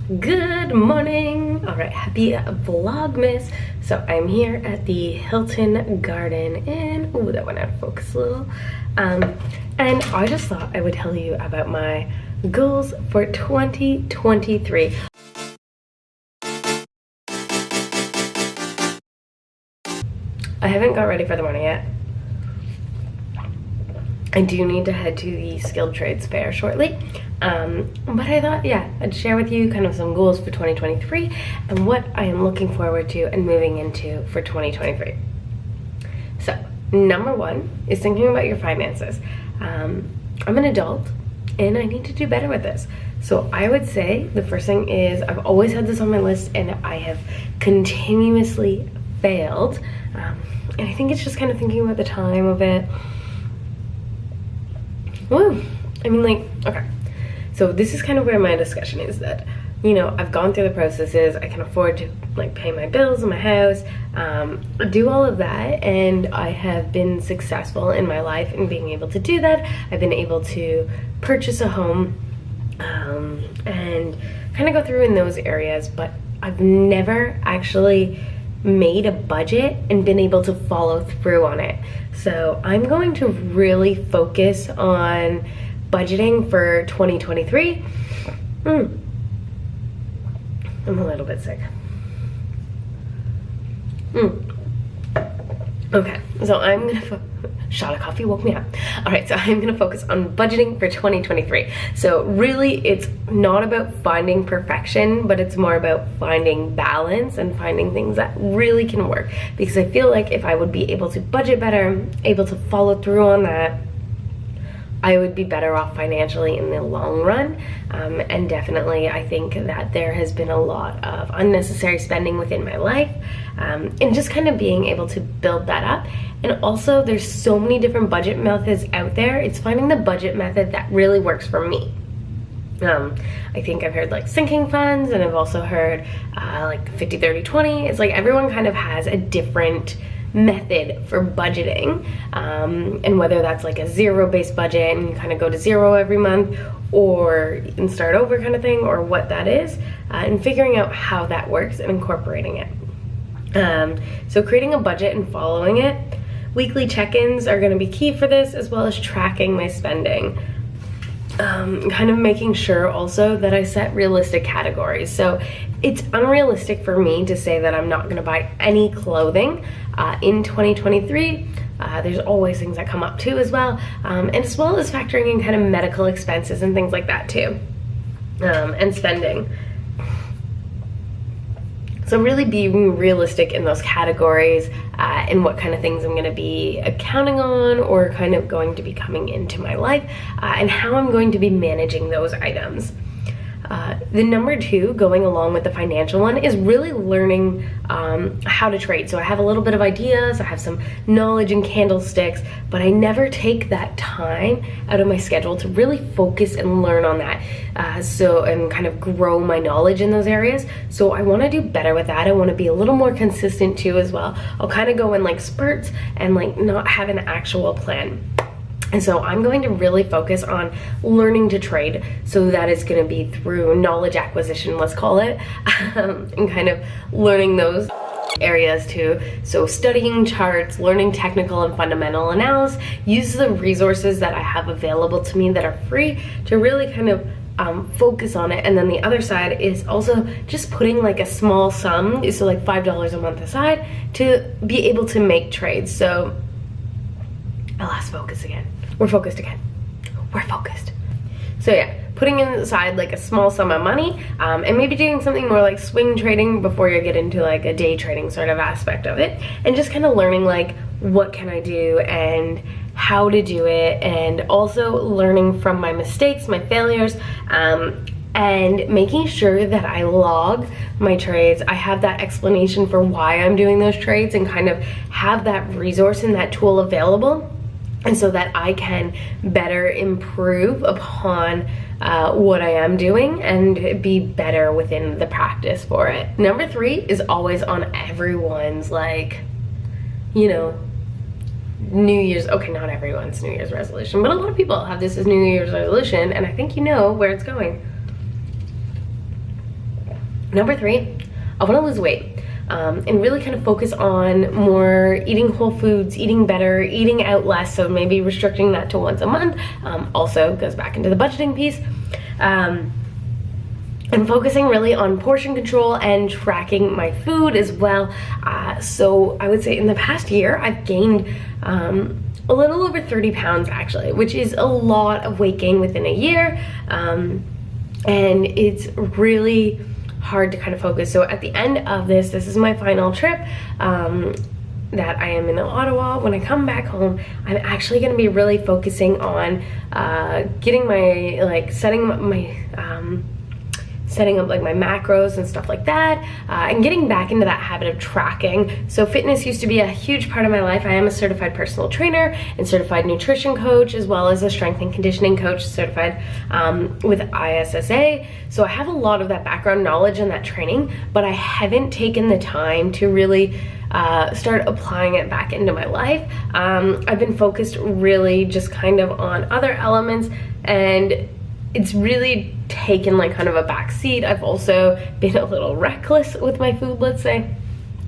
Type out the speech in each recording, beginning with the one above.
Good morning. All right, happy Vlogmas. So I'm here at the Hilton Garden Inn. Oh, that went out of focus a little. And I just thought I would tell you about my goals for 2023. I haven't got ready for the morning yet. I do need to head to the Skilled Trades Fair shortly. But I thought, yeah, I'd share with you kind of some goals for 2023 and what I am looking forward to and moving into for 2023. So, number one is thinking about your finances. I'm an adult and I need to do better with this. So I would say the first thing is I've always had this on my list and I have continuously failed. And I think it's just kind of thinking about the time of it. Woo! I mean, like, okay. So this is kind of where my discussion is that, you know, I've gone through the processes, I can afford to like pay my bills in my house, do all of that, and I have been successful in my life in being able to do that. I've been able to purchase a home and kind of go through in those areas, but I've never actually made a budget and been able to follow through on it. So I'm going to really focus on budgeting for 2023. I'm a little bit sick. Okay, so I'm gonna shot of coffee woke me up. All right, so I'm gonna focus on budgeting for 2023. So really, it's not about finding perfection, but it's more about finding balance and finding things that really can work. Because I feel like if I would be able to budget better, able to follow through on that, I would be better off financially in the long run. And definitely I think that there has been a lot of unnecessary spending within my life, and just kind of being able to build that up. And also there's so many different budget methods out there. It's finding the budget method that really works for me. I think I've heard like sinking funds, and I've also heard like 50-30-20. It's like everyone kind of has a different method for budgeting, and whether that's like a zero-based budget and you kind of go to zero every month, or you can start over kind of thing, or what that is, and figuring out how that works and incorporating it. So creating a budget and following it. Weekly check-ins are going to be key for this, as well as tracking my spending. Kind of making sure also that I set realistic categories. So it's unrealistic for me to say that I'm not going to buy any clothing in 2023. There's always things that come up too as well, and as well as factoring in kind of medical expenses and things like that too, and spending. So really being realistic in those categories, and what kind of things I'm going to be accounting on or kind of going to be coming into my life, and how I'm going to be managing those items. The number two, going along with the financial one, is really learning how to trade. So I have a little bit of ideas, I have some knowledge and candlesticks, but I never take that time out of my schedule to really focus and learn on that, and kind of grow my knowledge in those areas. So I want to do better with that. I want to be a little more consistent too as well. I'll kind of go in like spurts and like not have an actual plan. And so I'm going to really focus on learning to trade. So that is going to be through knowledge acquisition, let's call it, and kind of learning those areas too. So studying charts, learning technical and fundamental analysis, use the resources that I have available to me that are free to really kind of focus on it. And then the other side is also just putting like a small sum, so like $5 a month aside, to be able to make trades. So I lost focus again. We're focused again. We're focused. So yeah, putting aside like a small sum of money, and maybe doing something more like swing trading before you get into like a day trading sort of aspect of it, and just kind of learning like what can I do and how to do it, and also learning from my mistakes, my failures, and making sure that I log my trades. I have that explanation for why I'm doing those trades and kind of have that resource and that tool available, and so that I can better improve upon what I am doing and be better within the practice for it. Number three is always on everyone's, like, you know, New Year's, okay, not everyone's New Year's resolution, but a lot of people have this as New Year's resolution, and I think you know where it's going. Number 3, I want to lose weight. And really kind of focus on more eating whole foods, eating better, eating out less, so maybe restricting that to once a month. Also goes back into the budgeting piece. And focusing really on portion control and tracking my food as well. So I would say in the past year, I've gained a little over 30 pounds actually, which is a lot of weight gain within a year. And it's really hard to kind of focus. So at the end of this is my final trip that I am in Ottawa. When I come back home, I'm actually going to be really focusing on getting my, like, setting up like my macros and stuff like that, and getting back into that habit of tracking. So fitness used to be a huge part of my life. I am a certified personal trainer and certified nutrition coach, as well as a strength and conditioning coach, certified with ISSA. So I have a lot of that background knowledge and that training, but I haven't taken the time to really start applying it back into my life. I've been focused really just kind of on other elements, and it's really taken like kind of a back seat. I've also been a little reckless with my food, let's say.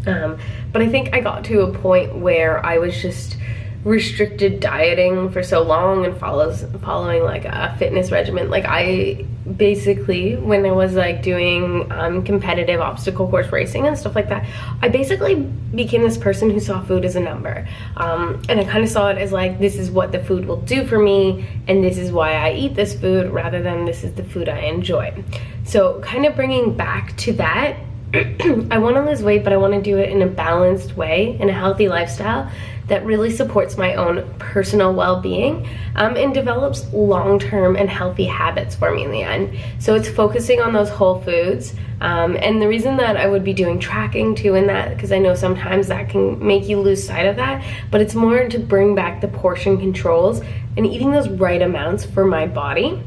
But I think I got to a point where I was just restricted dieting for so long and following like a fitness regimen. Like I basically, when I was like doing competitive obstacle course racing and stuff like that, I basically became this person who saw food as a number. And I kind of saw it as like, this is what the food will do for me, and this is why I eat this food, rather than this is the food I enjoy. So kind of bringing back to that, I want to lose weight, but I want to do it in a balanced way, in a healthy lifestyle that really supports my own personal well-being, and develops long-term and healthy habits for me in the end. So it's focusing on those whole foods, and the reason that I would be doing tracking too in that, because I know sometimes that can make you lose sight of that, but it's more to bring back the portion controls and eating those right amounts for my body.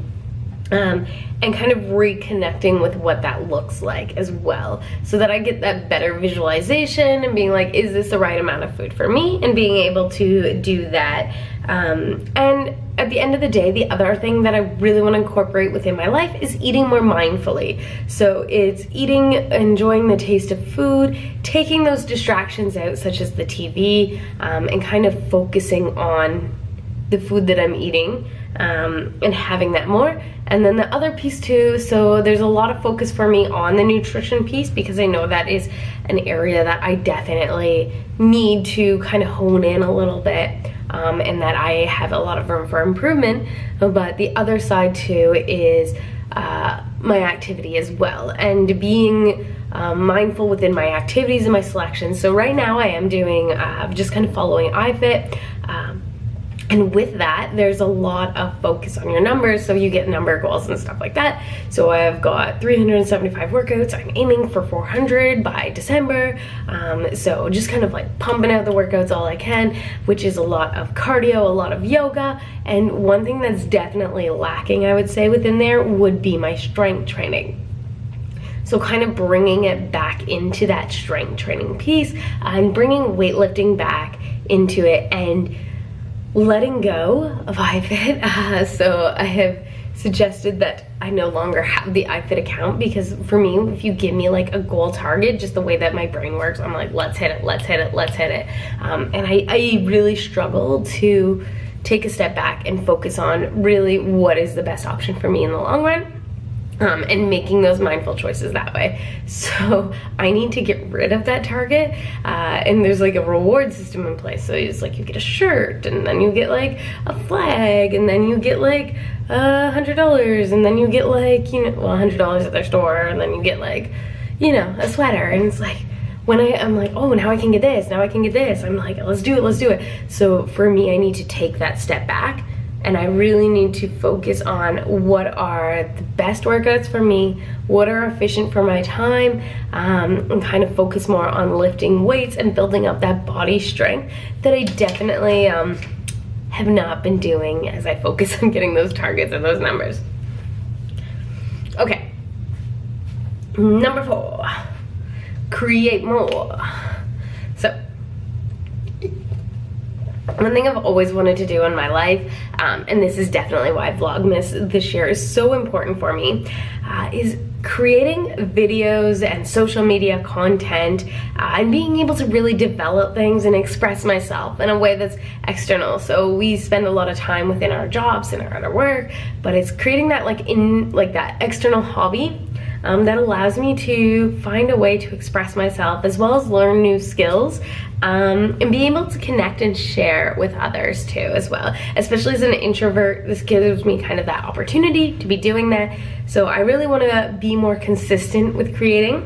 And kind of reconnecting with what that looks like as well, so that I get that better visualization and being like, is this the right amount of food for me, and being able to do that. And at the end of the day, the other thing that I really want to incorporate within my life is eating more mindfully. So it's eating, enjoying the taste of food, taking those distractions out, such as the TV, and kind of focusing on the food that I'm eating, and having that more. And then the other piece too, so there's a lot of focus for me on the nutrition piece, because I know that is an area that I definitely need to kind of hone in a little bit, and that I have a lot of room for improvement. But the other side too is my activity as well, and being mindful within my activities and my selections. So right now I am doing just kind of following iFit, and with that, there's a lot of focus on your numbers, so you get number goals and stuff like that. So I've got 375 workouts. I'm aiming for 400 by December. So just kind of like pumping out the workouts all I can, which is a lot of cardio, a lot of yoga. And one thing that's definitely lacking, I would say, within there would be my strength training. So kind of bringing it back into that strength training piece, and bringing weightlifting back into it, and letting go of iFit. So I have suggested that I no longer have the iFit account, because for me, if you give me like a goal target, just the way that my brain works, I'm like, let's hit it, let's hit it, let's hit it. And I really struggle to take a step back and focus on really what is the best option for me in the long run. And making those mindful choices that way. So I need to get rid of that target, and there's like a reward system in place. So it's like you get a shirt, and then you get like a flag, and then you get like $100, and then you get like, you know, well, $100 at their store, and then you get like, you know, a sweater. And it's like, when I'm like, oh, now I can get this, now I can get this, I'm like, let's do it, let's do it. So for me, I need to take that step back, and I really need to focus on what are the best workouts for me, what are efficient for my time, and kind of focus more on lifting weights and building up that body strength that I definitely have not been doing as I focus on getting those targets and those numbers. Okay, number 4, create more. So one thing I've always wanted to do in my life, and this is definitely why Vlogmas this year is so important for me, is creating videos and social media content and being able to really develop things and express myself in a way that's external. So we spend a lot of time within our jobs and our work, but it's creating that that external hobby that allows me to find a way to express myself as well as learn new skills and be able to connect and share with others too as well. Especially as an introvert, this gives me kind of that opportunity to be doing that. So I really want to be more consistent with creating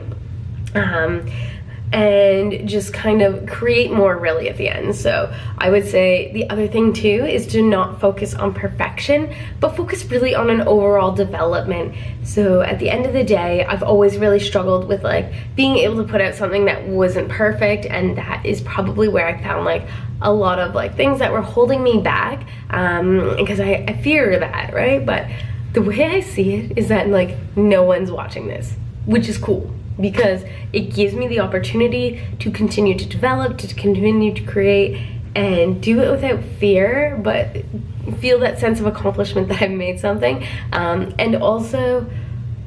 and just kind of create more really at the end. So I would say the other thing too is to not focus on perfection, but focus really on an overall development. So at the end of the day, I've always really struggled with like being able to put out something that wasn't perfect, and that is probably where I found like a lot of like things that were holding me back because I fear that, right? But the way I see it is that like no one's watching this, which is cool, because it gives me the opportunity to continue to develop, to continue to create, and do it without fear, but feel that sense of accomplishment that I've made something. And also,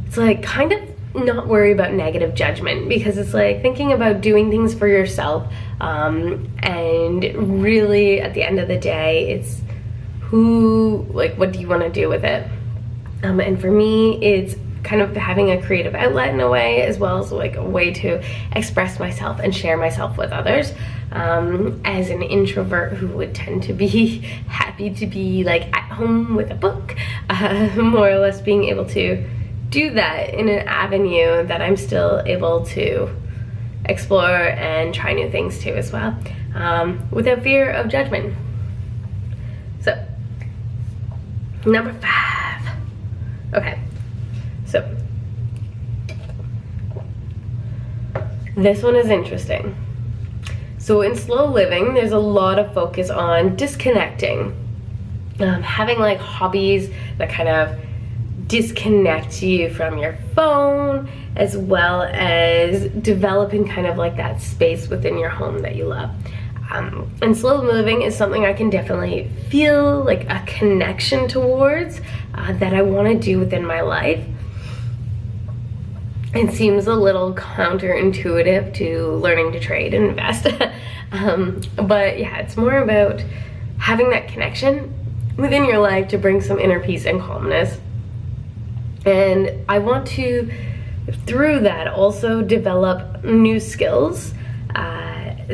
it's like kind of not worry about negative judgment, because it's like thinking about doing things for yourself, and really at the end of the day, it's what do you want to do with it? And for me, it's kind of having a creative outlet in a way, as well as like a way to express myself and share myself with others. As an introvert who would tend to be happy to be like at home with a book, more or less being able to do that in an avenue that I'm still able to explore and try new things too as well, without fear of judgment. So, number 5. Okay. So, this one is interesting. So in slow living, there's a lot of focus on disconnecting, having like hobbies that kind of disconnect you from your phone, as well as developing kind of like that space within your home that you love. And slow living is something I can definitely feel like a connection towards, that I want to do within my life. It seems a little counterintuitive to learning to trade and invest. But yeah, it's more about having that connection within your life to bring some inner peace and calmness. And I want to, through that, also develop new skills.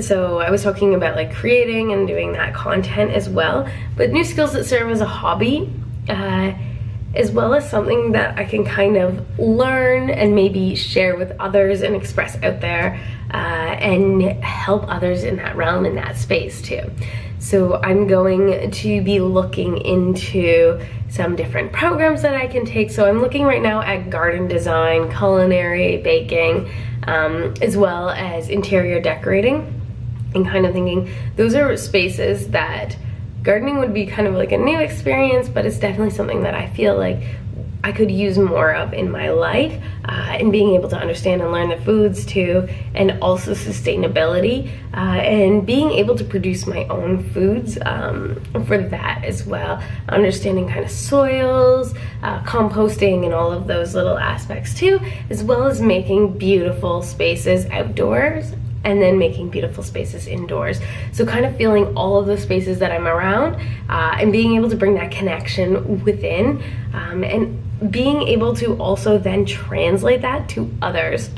So I was talking about like creating and doing that content as well, but new skills that serve as a hobby, as well as something that I can kind of learn and maybe share with others and express out there, and help others in that realm, in that space too. So I'm going to be looking into some different programs that I can take. So I'm looking right now at garden design, culinary, baking, as well as interior decorating, and kind of thinking those are spaces that gardening would be kind of like a new experience, but it's definitely something that I feel like I could use more of in my life, and being able to understand and learn the foods too, and also sustainability, and being able to produce my own foods for that as well. Understanding kind of soils, composting, and all of those little aspects too, as well as making beautiful spaces outdoors, and then making beautiful spaces indoors. So kind of feeling all of those spaces that I'm around, and being able to bring that connection within, and being able to also then translate that to others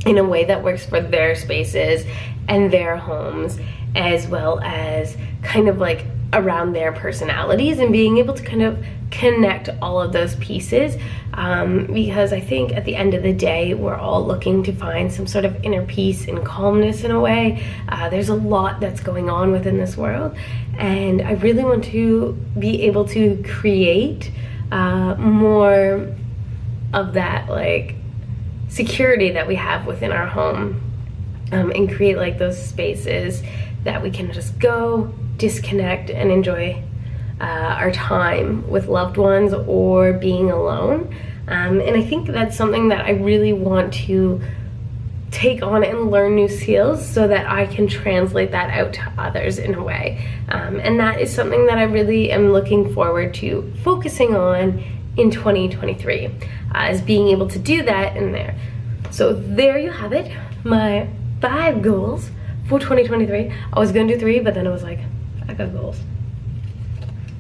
in a way that works for their spaces and their homes, as well as kind of like around their personalities, and being able to kind of connect all of those pieces, because I think at the end of the day, we're all looking to find some sort of inner peace and calmness in a way. There's a lot that's going on within this world, and I really want to be able to create more of that like security that we have within our home, and create like those spaces that we can just go, disconnect, and enjoy our time with loved ones or being alone. And I think that's something that I really want to take on and learn new skills so that I can translate that out to others in a way. And that is something that I really am looking forward to focusing on in 2023, is being able to do that in there. So there you have it, my 5 goals for 2023. I was gonna do 3, but then I was like, I got goals.